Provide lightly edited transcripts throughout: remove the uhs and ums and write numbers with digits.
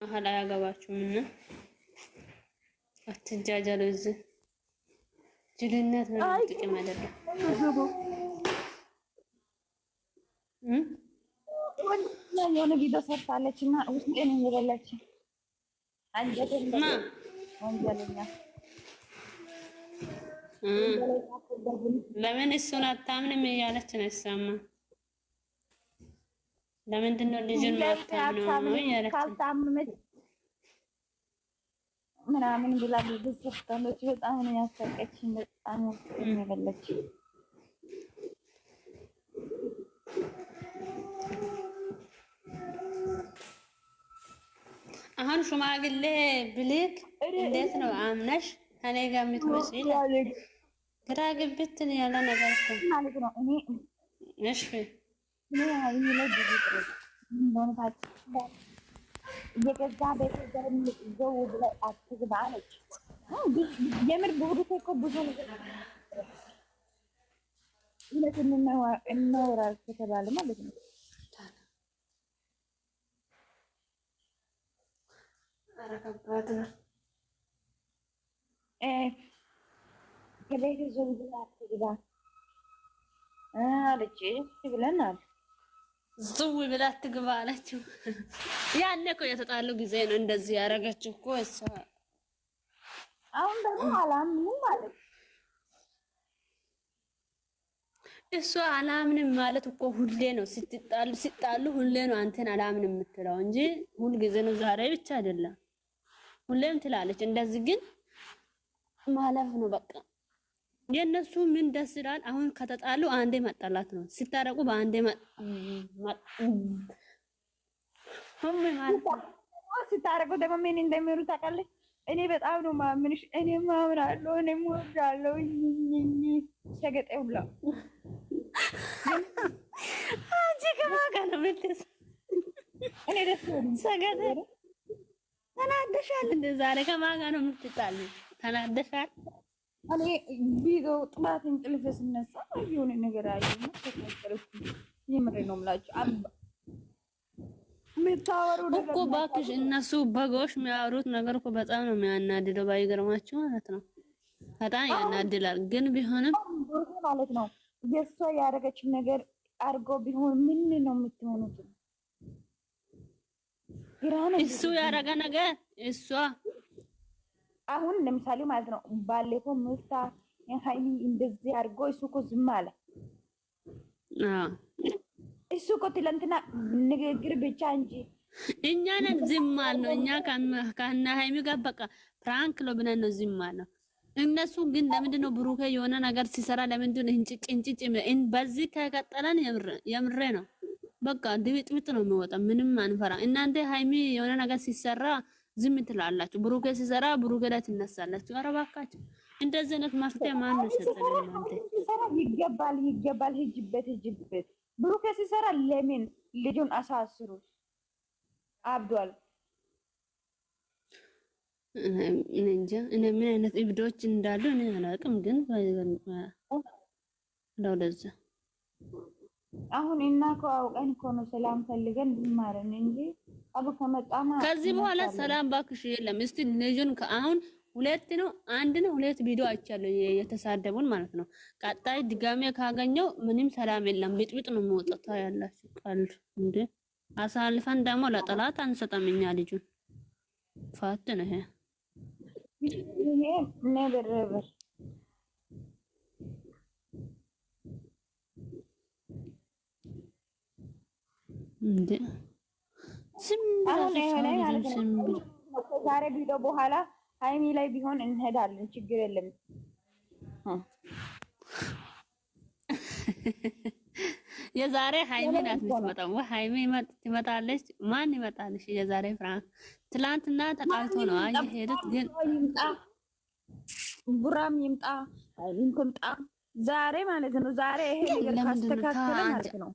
አህላ ያገባችሁም እና አትጃጃሉ። እዚህ ጅልነት ነው ጥቅም አይደለም። የሆነ ቪዲዮ ሰርታለች እና ውስጤን እየበላች አንጀቴን ወንጀለኛ ለምን እሱን አታምንም እያለች ነው እሷማ። ለምንድን ነው ልጅን ማታምነው እያለች ካልታመመች ምናምን ብላ ብዙ ሰርታለች። በጣም ነው ያሳቀችኝ። በጣም የበለች አሁን ሽማግሌ ብልክ እንዴት ነው አምነሽ ከኔ ጋር የምትመስል? ግራ ግብት ያለ ነገር እኮ ማለት ነው። እሺ የገዛ ቤተሰብ ዘው ብላ አትግባ አለች። የምር ብሩክ እኮ ብዙ ነገር እናወራ ከተባለ ማለት ነው። ኧረ ከባድ ነው። ከቤተሰብ ብላ አትግባ አለች ብለናል። ዝው ብላ አትግባ አለችው። ያኔ እኮ የተጣሉ ጊዜ ነው እንደዚህ ያደረገችው እኮ እሷ። አሁን ደግሞ አላምንም ማለት እሷ አላምንም ማለት እኮ ሁሌ ነው ሲጣሉ ሁሌ ነው አንተን አላምንም የምትለው እንጂ ሁል ጊዜ ነው፣ ዛሬ ብቻ አይደለም። ሁሌም ትላለች እንደዚህ፣ ግን ማለፍ ነው በቃ። የነሱ ምን ደስ ይላል። አሁን ከተጣሉ አንዴ መጣላት ነው፣ ሲታረቁ በአንዴ ሲታረቁ ደግሞ ምን እንደሚሉ ታውቃለች። እኔ በጣም ነው ማምንሽ፣ እኔ ማምናለሁ፣ እኔ ወዳለሁ ሸገጤ ሁላ አንቺ ከማጋ ነው ምትስ እኔ ደስ ሰገጤ ተናደሻል እንደ ዛሬ ከማጋ ነው የምትጣሉ? ተናደሻል? እኔ ቪዲዮ ጥላት እንቅልፍ ስነሳ የሆነ ነገር አየሁ ተከታተልኩ። የምሬ ነው የምላችሁ የምታወሩ ነገር እኮ እባክሽ፣ እነሱ በጎሽ የሚያወሩት ነገር እኮ በጣም ነው የሚያናድደው። ባይገርማችሁ ማለት ነው በጣም ያናድላል። ግን ቢሆንም ማለት ነው የእሷ ያደረገችው ነገር አድርጎ ቢሆን ምን ነው የምትሆኑት? እሱ ያደረገ ነገር እሷ አሁን ለምሳሌ ማለት ነው ባለፈው ምርታ ሃይሚ እንደዚህ አድርጎ እሱ እኮ ዝም አለ። እሱ እኮ ትላንትና ንግግር ብቻ እንጂ እኛ ነን ዝም አልነው። እኛ ከና ሃይሚ ጋር በቃ ፍራንክ ነው ብለን ነው ዝም አልነው። እነሱ ግን ለምንድን ነው ብሩኬ የሆነ ነገር ሲሰራ ለምንድን ነው እንጭጭ በዚህ ከቀጠለን የምሬ ነው በቃ ድብጥብጥ ነው የሚወጣ። ምንም አንፈራ። እናንተ ሃይሚ የሆነ ነገር ሲሰራ ዝም ትላላችሁ፣ ብሩኬ ሲሰራ ብሩኬ ላይ ትነሳላችሁ። ኧረ እባካችሁ እንደዚህ አይነት መፍትሄ ማን ነው ሰጠን? እናንተ ሲሰራ ይገባል ሂጅበት። ብሩኬ ሲሰራ ለምን ልጁን አሳስሩት? አብዷል። እኔ እንጃ እኔ ምን አይነት እብዶች እንዳሉ እኔ አላውቅም። ግን ለዛ አሁን እና አውቀን እኮ ነው ሰላም ፈልገን ማረን እንጂ አቡ ከመጣማ ከዚህ በኋላ ሰላም ባክሽ የለም። እስቲ ልጁን አሁን ሁለት ነው አንድ ነው ሁለት ቪዲዮ አይቻለሁ የተሳደቡን ማለት ነው። ቀጣይ ድጋሜ ካገኘው ምንም ሰላም የለም፣ ብጥብጥ ነው የሚወጣው። ያላችሁ ቃል እንዴ አሳልፈን ደግሞ ለጠላት አንሰጠም። እኛ ልጁን ፋት ነው ይሄ ነበር እንዴ ዛሬ ቪዲዮ በኋላ ሃይሚ ላይ ቢሆን እንሄዳለን፣ ችግር የለም። የዛሬ ሃይሚ ናት የምትመጣው። ሃይሚ ትመጣለች። ማን ይመጣልሽ? የዛሬ ፍራንክ ትላንትና ተጣልቶ ነው ሄዱት። ግን ቡራም ይምጣ ሃይሚም ትምጣ ዛሬ ማለት ነው። ዛሬ ይሄ ነገር ካስተካከለ ማለት ነው።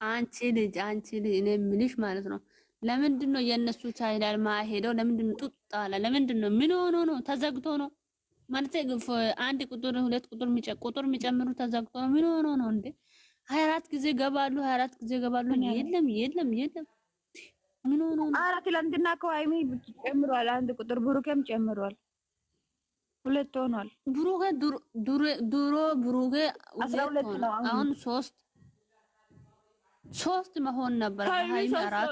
አንቺ ልጅ እኔ የምልሽ ማለት ነው ለምንድን ነው የነሱ ቻይናል ማሄደው? ለምንድን ነው ጡጣ አለ? ለምንድን ነው ምን ሆኖ ነው? ተዘግቶ ነው ማለት አንድ ቁጥር ሁለት ቁጥር የሚጨምሩ ተዘግቶ ነው። ምን ሆኖ ነው እንዴ? 24 ጊዜ ገባሉ፣ 24 ጊዜ ገባሉ። የለም ምን ሆኖ ነው? ኧረ ትላንትና እኮ ሃይሚ ጨምሯል፣ አንድ ቁጥር ብሩኬም ጨምሯል፣ ሁለት ሆኗል። ብሩኬ ድሮ ብሩኬ 12 ነው አሁን ሶስት መሆን ነበር። ሃይሚ አራት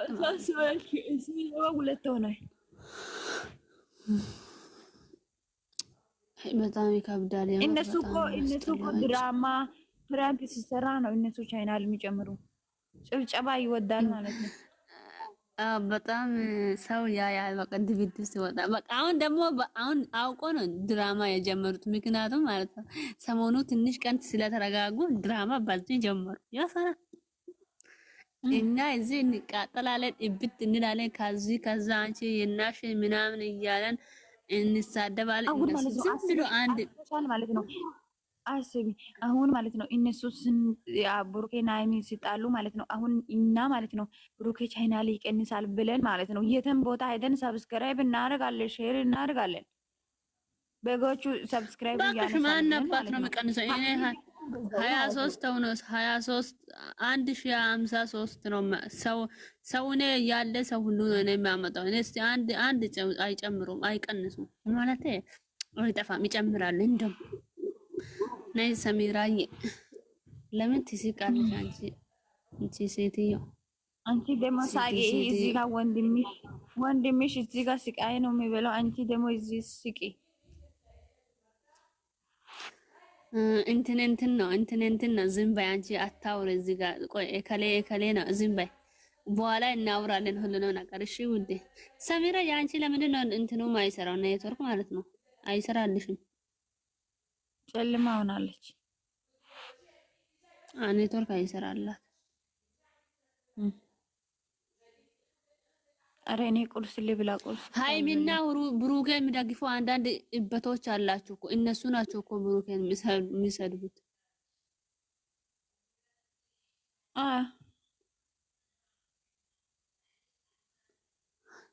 ሁለት ሆኗል። በጣም ይከብዳል። እነሱ እኮ ድራማ ፍራንክ ሲሰራ ነው እነሱ ቻይናል የሚጨምሩ። ጭብጨባ ይወዳል ማለት ነው። በጣም ሰው ያ በቃ ድብድብ ሲወጣ በቃ አሁን ደግሞ አሁን አውቆ ነው ድራማ የጀመሩት። ምክንያቱም ማለት ነው ሰሞኑ ትንሽ ቀን ስለተረጋጉ ድራማ በዚህ ጀመሩ። ያሰራ እና እዚህ እንቃጠላለን፣ እብት እንላለን፣ ከዛ አንቺ የናሽ ምናምን እያለን እንሳደባለን። እነሱ ዝም ብሎ አንድ ማለት ነው። አስቢ አሁን ማለት ነው እነሱ ብሩኬና ሃይሚ ሲጣሉ ማለት ነው። አሁን እና ማለት ነው ብሩኬ ቻይናል ይቀንሳል ብለን ማለት ነው የትም ቦታ ሄደን ሰብስክራይብ እናደርጋለን፣ ሼር እናደርጋለን። በጎቹ ሰብስክራይብ ያነሳል ማለት ነው የሚቀንሰው። እኔ 23 ነው 23 1053 ነው ሰው እኔ ያለ ሰው ሁሉ ነው የሚያመጣው። እኔ እስቲ አንድ አይጨምሩም አይቀንሱም ማለት አይጠፋም፣ ይጨምራል እንደም ነይ ሰሚራዬ ለምን ትስቃለሽ አንቺ ሴትዮ? አንቺ ደግሞ ሳቂ እዚህ ጋር ወንድምሽ እዚህ ጋር ስቃይ ነው የሚበላው። አንቺ ደግሞ እዚህ ስቂ። እንትን ነው ዝም በይ አንቺ አታውሪ። እዚህ ጋር ቆይ ከሌ ነው ዝም በይ። በኋላ እናውራለን ሁሉንም ነገር እሺ ውዴ። ሰሚራ ያንቺ ለምንድን ነው እንትኑ ማይሰራው? ኔትወርክ ማለት ነው አይሰራልሽም? ጨልማ ሆናለች። ኔትወርክ አይሰራላት። አረ እኔ ቁርስ ልብላ። ቁርስ ሃይሚና ብሩኬ የሚደግፉ አንዳንድ እበቶች አላችሁ እኮ እነሱ ናቸው እኮ ብሩኬን የሚሰድቡት።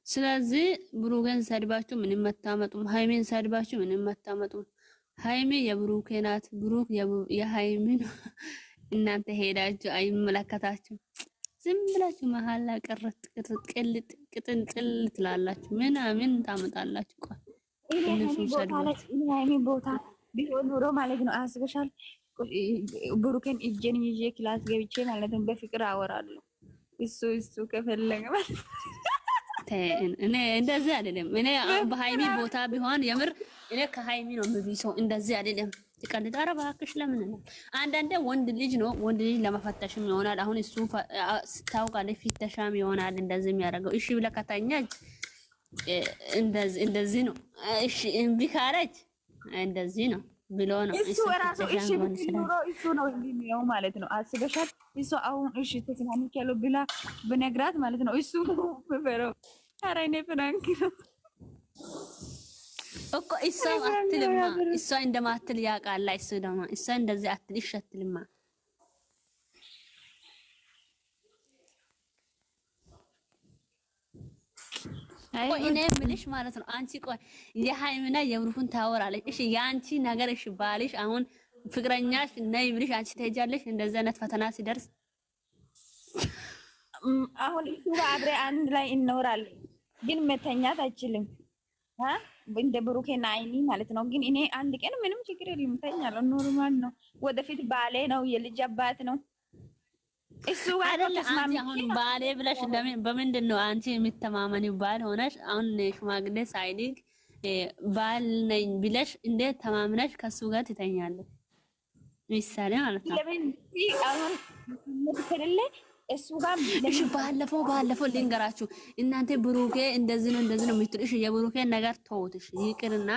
ስለዚህ ብሩኬን ሰድባችሁ ምንም አታመጡም። ሃይሚን ሰድባችሁ ምንም አታመጡም። ሃይሚ የብሩኬ ናት፣ ብሩክ የሃይሚ ነው። እናንተ ሄዳችሁ አይመለከታችሁ። ዝም ብላችሁ መሀል ላይ ቅርጥ ቅጥንጥል ትላላችሁ። ምን ታመጣላችሁ? ቆይ እነሱ ሰድባችሁ ሃይሚ ቦታ ቢሆን ኑሮ ማለት ነው አስበሻል። ብሩኬን እጄን ይዤ ክላስ ገብቼ ማለት ነው በፍቅር አወራለሁ። እሱ ከፈለገ ማለት እኔ እንደዚህ አይደለም። እኔ በሃይሚ ቦታ ቢሆን የምር እኔ ከሃይሚ ነው የምቢሰው። እንደዚህ አይደለም። ትቀልድ። ኧረ እባክሽ ለምን ነው? አንዳንዴ ወንድ ልጅ ነው ወንድ ልጅ ለመፈተሽም ይሆናል። አሁን እሱ ታውቃለች፣ ፍተሻም ይሆናል እንደዚህ የሚያደርገው። እሺ ብለህ ከተኛች እንደዚህ ነው። እሺ እምቢ ካለች እንደዚህ ነው ብሎ ነው እሱ ራሱ እሺ ብትኖሮ እሱ ነው የሚለው ማለት ነው። አስበሻል? እሱ አሁን እሺ ተስማምቻለሁ ብላ ብነግራት ማለት ነው እሱ ፈፈረው። ኧረ እኔ ፍራንክ ነው እኮ እሷ አትልማ። እሷ እንደማትል ያውቃል። እሱ ደግሞ እሷ እንደዚህ አትልሽ አትልማ። ቆይ እኔ የምልሽ ማለት ነው አንቺ ቆይ የሃይሚና የብሩክን ታወራለች። እሺ የአንቺ ነገር እሺ ባልሽ አሁን ፍቅረኛሽ ነይ ብልሽ አንቺ ትሄጃለሽ? እንደዚህ አይነት ፈተና ሲደርስ አሁን እሱ ጋር አብሬ አንድ ላይ እንኖራለን፣ ግን መተኛት አይችልም እንደ ብሩኬና ሃይሚ ማለት ነው። ግን እኔ አንድ ቀን ምንም ችግር የለም ተኛለሁ፣ ኖርማል ነው። ወደፊት ባሌ ነው፣ የልጅ አባት ነው። እሱ ጋር ተስማሚ አሁን ባሌ ብለሽ በምንድን ነው አንቺ የምትተማመኒው? ባል ሆነሽ አሁን ሽማግሌ ሳይልክ ባል ነኝ ብለሽ እንዴት ተማምነሽ ከሱ ጋር ትተኛለሽ? ምሳሌ ማለት ነው። ለምን አሁን ምትከለለ እሱ ጋር እሺ ባለፈው ልንገራችሁ እናንተ ብሩኬ እንደዚህ ነው የምትሉ። እሺ የብሩኬ ነገር ተውት እሺ ይቅርና፣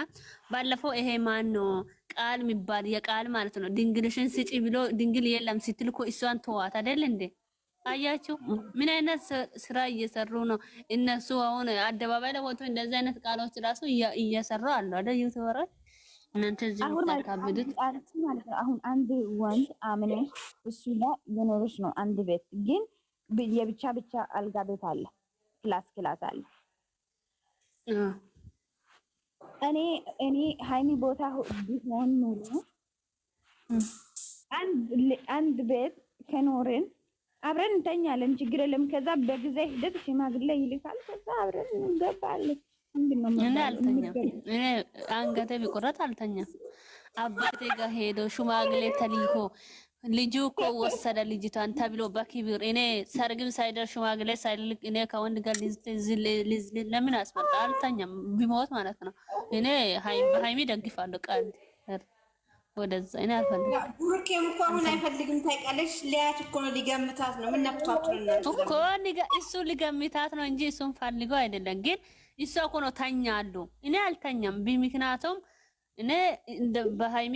ባለፈው ይሄ ማን ነው ቃል የሚባል የቃል ማለት ነው ድንግልሽን ስጪ ብሎ ድንግል የለም ስትል እኮ እሷን ተዋት አይደል እንዴ? አያችሁ ምን አይነት ስራ እየሰሩ ነው እነሱ። አሁን አደባባይ ላይ ወጥቶ እንደዚህ አይነት ቃሎች ራሱ እየሰሩ አሉ አይደል? ዩቲዩበሮች እናንተ እዚህ ታካብዱት ማለት ነው። አሁን አንድ ወንድ አምኔ እሱ ጋር የኖርሽ ነው አንድ ቤት፣ ግን የብቻ አልጋ ቤት አለ፣ ክላስ አለ። እኔ ሃይሚ ቦታ ቢሆን ኑሮ አንድ ቤት ከኖርን አብረን እንተኛለን፣ ችግር የለም። ከዛ በጊዜ ሂደት ሽማግሌ ይልካል። ከዛ አብረን እንገባለን። እኔ አልተኛም። እኔ አንገቴ ቢቆረጥ አልተኛም። አባቴ ጋር ሄዶ ሽማግሌ ተልኮ ልጁ እኮ ወሰደ ልጅቷን ተብሎ በክብር እኔ ሰርግም ሳይደር ሽማግሌ ሳይልክ እኔ ከወንድ ጋር ለምን አስመጣ? አልተኛም። ቢሞት ማለት ነው። እኔ ሃይሚ ደግፋለሁ። ቃል ወደዛ እኔ አልፈልግም። ቡርኬም እኮ አሁን አይፈልግም። ታውቂያለሽ፣ ሊያት እኮ ነው፣ ሊገምታት ነው። ምን ነክቷችሁ ነው እኮ እሱ ሊገምታት ነው እንጂ እሱን ፈልገው አይደለም። ግን እሷ እኮ ነው ተኛሉ። እኔ አልተኛም። ምክንያቱም እኔ በሃይሚ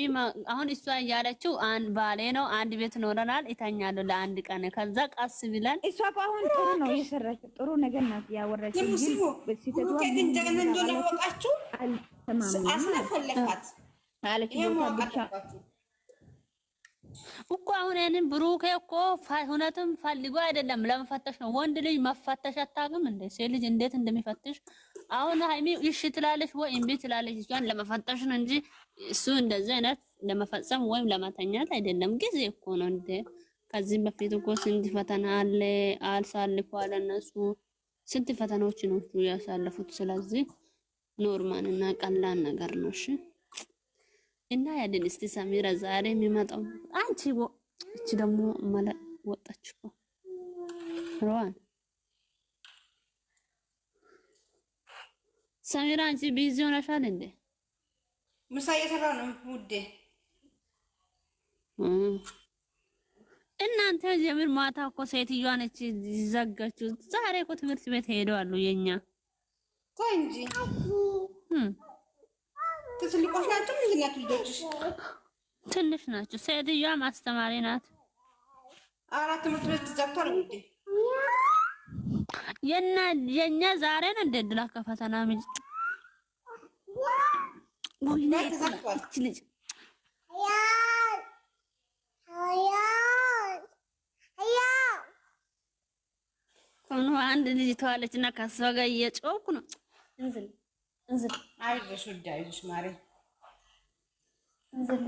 አሁን እሷ እያለችው ባሌ ነው፣ አንድ ቤት ኖረናል፣ ይተኛሉ ለአንድ ቀን። ከዛ ቀስ ብለን እሷ አሁን ጥሩ ነው የሰራችው፣ ጥሩ ነገር ናት ያወራችው። ግን ሲተቷ ግን እንደገና እንደሆነ ያወቃችሁ አስነፈለካት አለች እኮ አሁን ያንን ብሩኬ እኮ እውነትም ፈልጎ አይደለም ለመፈተሽ ነው። ወንድ ልጅ መፈተሽ አታውቅም እንዴ? ሴት ልጅ እንዴት እንደሚፈትሽ አሁን ሃይሚ እሺ ትላለች ወይ እምቢ ትላለች። እሷን ለመፈተሽ ነው እንጂ እሱ እንደዚህ አይነት ለመፈጸም ወይም ለማተኛት አይደለም። ጊዜ እኮ ነው እንዴ። ከዚህ በፊት እኮ ስንት ፈተና አለ አልሳልፈዋል። እነሱ ስንት ፈተናዎች ነው ያሳለፉት። ስለዚህ ኖርማል እና ቀላል ነገር ነው። እሺ እና ያንን እስቲ ሰሚራ ዛሬ የሚመጣው አንቺ እቺ ደግሞ ማለ ወጣች እኮ ሮዋን ሰሚራ አንቺ ቢዚ ሆነሻል እንዴ? ምሳ እየሰራ ነው ውዴ። እናንተ ጀምር ማታ እኮ ሴትዮዋ ነች ዘጋችሁ። ዛሬ እኮ ትምህርት ቤት ሄደዋሉ የኛ ቆይ እንጂ ትልቆች ናቸው። ምንድን ናቸው ልጆችሽ? ትንሽ ናቸው። ሴትዮዋ ማስተማሪ ናት። አራት ትምህርት ቤት ተዘግቷል ውዴ። የኛ ዛሬ ነው እንደ ድላ ከፈተና ምን ወይኔ ተዘግቷል። ልጅ አንድ ልጅ ተዋለችና ከሷ ጋር እየጮኩ ነው። እንዝል አይዞሽ ውዴ፣ አይዞሽ ማሬ፣ እንዝል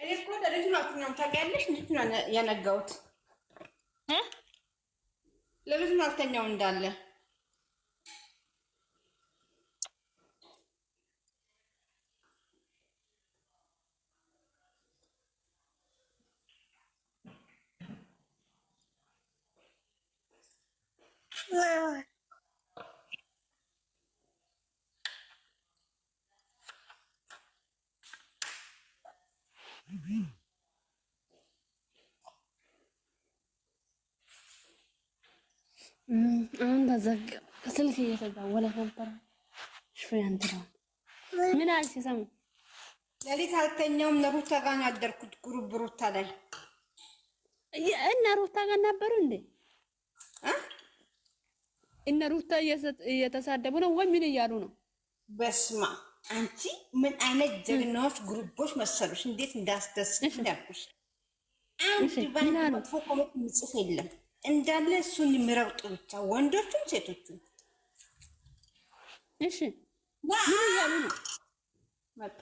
እኔ እኮ ለልጁ ነው ታውቂያለሽ፣ ልጁ ነው ያነጋሁት። ለልጁ ነው አልተኛው እንዳለ አሁን ተዘጋ። ስልክ እየተደወለ ነበር። ምን አልሽ? ሰሙ ለሊት አልተኛውም። ለሩታ ጋር ያደርኩት ጉሩብ ሩታ ላይ እና ሩታ ጋር ነበሩ እንዴ? እና ሩታ እየተሳደቡ ነው ወይ ምን እያሉ ነው? በስማ አንቺ ምን አይነት ጀግናዎች ግሩቦች መሰሉሽ! እንዴት እንዳስደስት እንዳልኩሽ። አንቺ ባንተ ኮሜንት ምጽፍ የለም እንዳለ እሱን የሚረግጡ ብቻ ወንዶቹም ሴቶቹም። እሺ ምን እያሉ ነው? መጣ